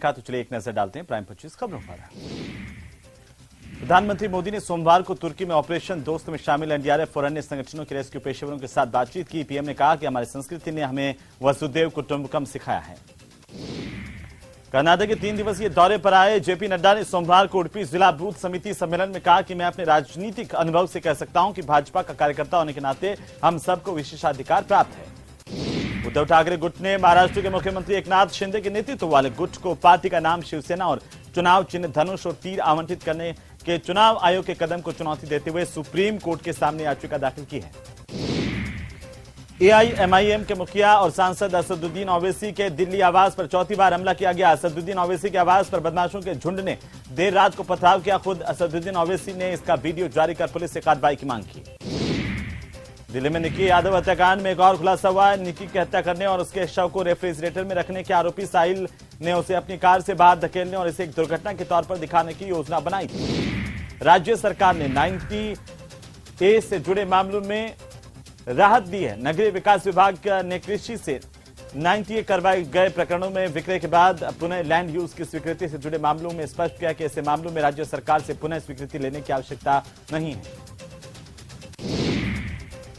तो चलिए एक नजर डालते हैं प्राइम 25 खबरों पर। प्रधानमंत्री मोदी ने सोमवार को तुर्की में ऑपरेशन दोस्त में शामिल एनडीआरएफ और अन्य संगठनों के रेस्क्यू पेशेवरों के साथ बातचीत की। पीएम ने कहा कि हमारी संस्कृति ने हमें वसुदेव कुटुंबकम सिखाया है। कर्नाटक के 3 दिवसीय दौरे पर आए जेपी नड्डा ने सोमवार को उडुपी जिला बूथ समिति सम्मेलन में कहा कि मैं अपने राजनीतिक अनुभव से कह सकता हूं कि भाजपा का कार्यकर्ता होने के नाते हम सबको विशेषाधिकार प्राप्त है। उद्धव ठाकरे गुट ने महाराष्ट्र के मुख्यमंत्री एकनाथ शिंदे के नेतृत्व वाले गुट को पार्टी का नाम शिवसेना और चुनाव चिन्ह धनुष और तीर आवंटित करने के चुनाव आयोग के कदम को चुनौती देते हुए सुप्रीम कोर्ट के सामने याचिका दाखिल की है। एआईएमआईएम के मुखिया और सांसद असदुद्दीन ओवैसी के दिल्ली आवास पर चौथी बार हमला किया गया। असदुद्दीन ओवैसी के आवास पर बदमाशों के झुंड ने देर रात को पथराव किया। खुद असदुद्दीन ओवैसी ने इसका वीडियो जारी कर पुलिस से कार्रवाई की मांग की। दिल्ली में निकी यादव हत्याकांड में एक और खुलासा हुआ है। निकी की हत्या करने और उसके शव को रेफ्रिजरेटर में रखने के आरोपी साहिल ने उसे अपनी कार से बाहर धकेलने और इसे एक दुर्घटना के तौर पर दिखाने की योजना बनाई थी। राज्य सरकार ने 90A से जुड़े मामलों में राहत दी है। नगरीय विकास विभाग ने कृषि से 90A करवाए गए प्रकरणों में विक्रय के बाद पुनः लैंड यूज की स्वीकृति से जुड़े मामलों में स्पष्ट किया कि ऐसे मामलों में राज्य सरकार से पुनः स्वीकृति लेने की आवश्यकता नहीं है।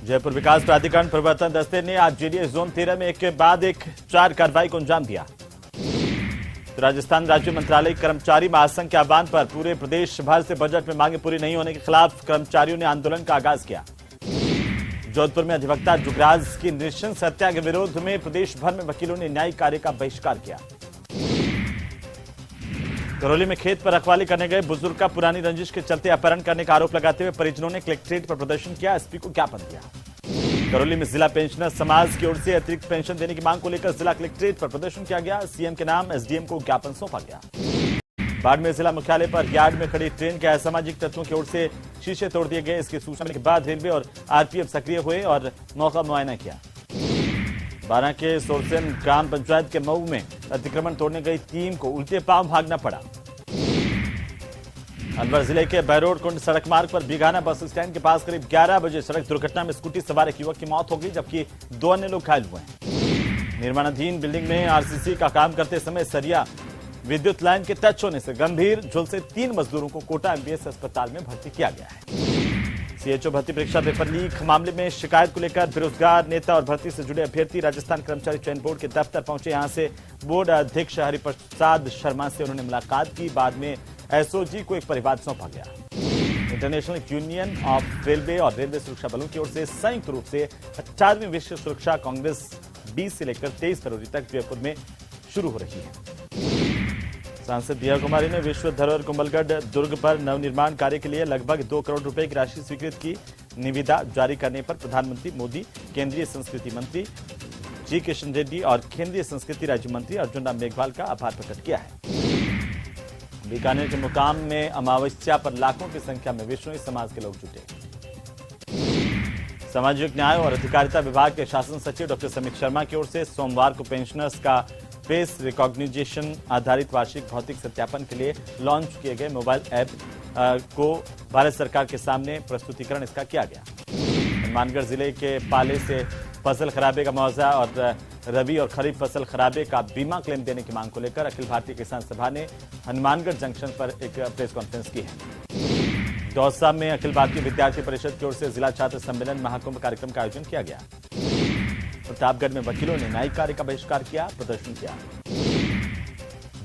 जयपुर विकास प्राधिकरण प्रवर्तन दस्ते ने आज जेडीएस जोन 13 में एक के बाद एक 4 कार्रवाई को अंजाम दिया। तो राजस्थान राज्य मंत्रालय कर्मचारी महासंघ के आह्वान पर पूरे प्रदेश भर से बजट में मांगे पूरी नहीं होने के खिलाफ कर्मचारियों ने आंदोलन का आगाज किया। जोधपुर में अधिवक्ता जुगराज की नृशंस हत्या के विरोध में प्रदेश भर में वकीलों ने न्यायिक कार्य का बहिष्कार किया। करौली में खेत पर रखवाली करने गए बुजुर्ग का पुरानी रंजिश के चलते अपहरण करने का आरोप लगाते हुए परिजनों ने कलेक्ट्रेट पर प्रदर्शन किया। एसपी को ज्ञापन दिया। करौली में जिला पेंशनर समाज की ओर से अतिरिक्त पेंशन देने की मांग को लेकर जिला कलेक्ट्रेट पर प्रदर्शन किया गया। सीएम के नाम एसडीएम को ज्ञापन सौंपा गया। बाड़मेर जिला मुख्यालय पर यार्ड में खड़ी ट्रेन के असामाजिक तत्वों की ओर से शीशे तोड़ दिए गए। इसकी सूचना के बाद रेलवे और आरपीएफ सक्रिय हुए और मौका मुआयना किया। 12 के सोरसेन ग्राम पंचायत के मऊ में अतिक्रमण तोड़ने गई टीम को उल्टे पांव भागना पड़ा। अलवर जिले के बहरोड कुंड सड़क मार्ग पर बीघाना बस स्टैंड के पास करीब 11 बजे सड़क दुर्घटना में स्कूटी सवार एक युवक की मौत हो गई, जबकि 2 अन्य लोग घायल हुए हैं। निर्माणाधीन बिल्डिंग में आरसीसी का काम करते समय सरिया विद्युत लाइन के टच होने से गंभीर झुलसे 3 मजदूरों को कोटा एमबीएस अस्पताल में भर्ती किया गया है। सीएचओ भर्ती परीक्षा पेपर लीक मामले में शिकायत को लेकर बेरोजगार नेता और भर्ती से जुड़े अभ्यर्थी राजस्थान कर्मचारी चयन बोर्ड के दफ्तर पहुंचे। यहां से बोर्ड अध्यक्ष हरिप्रसाद शर्मा से उन्होंने मुलाकात की। बाद में एसओजी को एक परिवाद सौंपा गया। इंटरनेशनल यूनियन ऑफ रेलवे और रेलवे सुरक्षा बलों की ओर से संयुक्त रूप से 18वीं विश्व सुरक्षा कांग्रेस 20 से लेकर 23 फरवरी तक जयपुर में शुरू हो रही है। सांसद दिया कुमारी ने विश्व धरोहर कुंभलगढ़ दुर्ग पर नवनिर्माण कार्य के लिए लगभग 2 करोड़ रुपए की राशि स्वीकृत की। निविदा जारी करने पर प्रधानमंत्री मोदी, केंद्रीय संस्कृति मंत्री जी किशन रेड्डी और केंद्रीय संस्कृति राज्य मंत्री अर्जुन राम मेघवाल का आभार प्रकट किया है। बीकानेर के मुकाम में अमावस्या पर लाखों की संख्या में विश्नोई समाज के लोग जुटे। सामाजिक न्याय और अधिकारिता विभाग के शासन सचिव डॉक्टर समीक शर्मा की ओर से सोमवार को पेंशनर्स का फेस रिकॉग्निशन आधारित वार्षिक भौतिक सत्यापन के लिए लॉन्च किए गए मोबाइल ऐप को भारत सरकार के सामने प्रस्तुतिकरण इसका किया गया। हनुमानगढ़ जिले के पाले से फसल खराबे का मुआवजा और रबी और खरीफ फसल खराबे का बीमा क्लेम देने की मांग को लेकर अखिल भारतीय किसान सभा ने हनुमानगढ़ जंक्शन पर एक प्रेस कॉन्फ्रेंस की है। दौसा में अखिल भारतीय विद्यार्थी परिषद की ओर से जिला छात्र सम्मेलन महाकुंभ कार्यक्रम का आयोजन किया गया। प्रतापगढ़ में वकीलों ने न्यायिक कार्य का बहिष्कार किया, प्रदर्शन किया।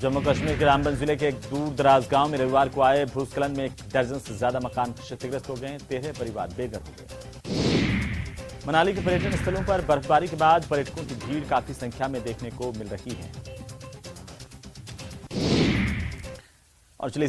जम्मू कश्मीर के रामबन जिले के एक दूर दराज गांव में रविवार को आए भूस्खलन में 1 दर्जन से ज्यादा मकान क्षतिग्रस्त हो गए। 13 परिवार बेघर हो गए। मनाली के पर्यटन स्थलों पर बर्फबारी के बाद पर्यटकों की भीड़ काफी संख्या में देखने को मिल रही है। और चलिए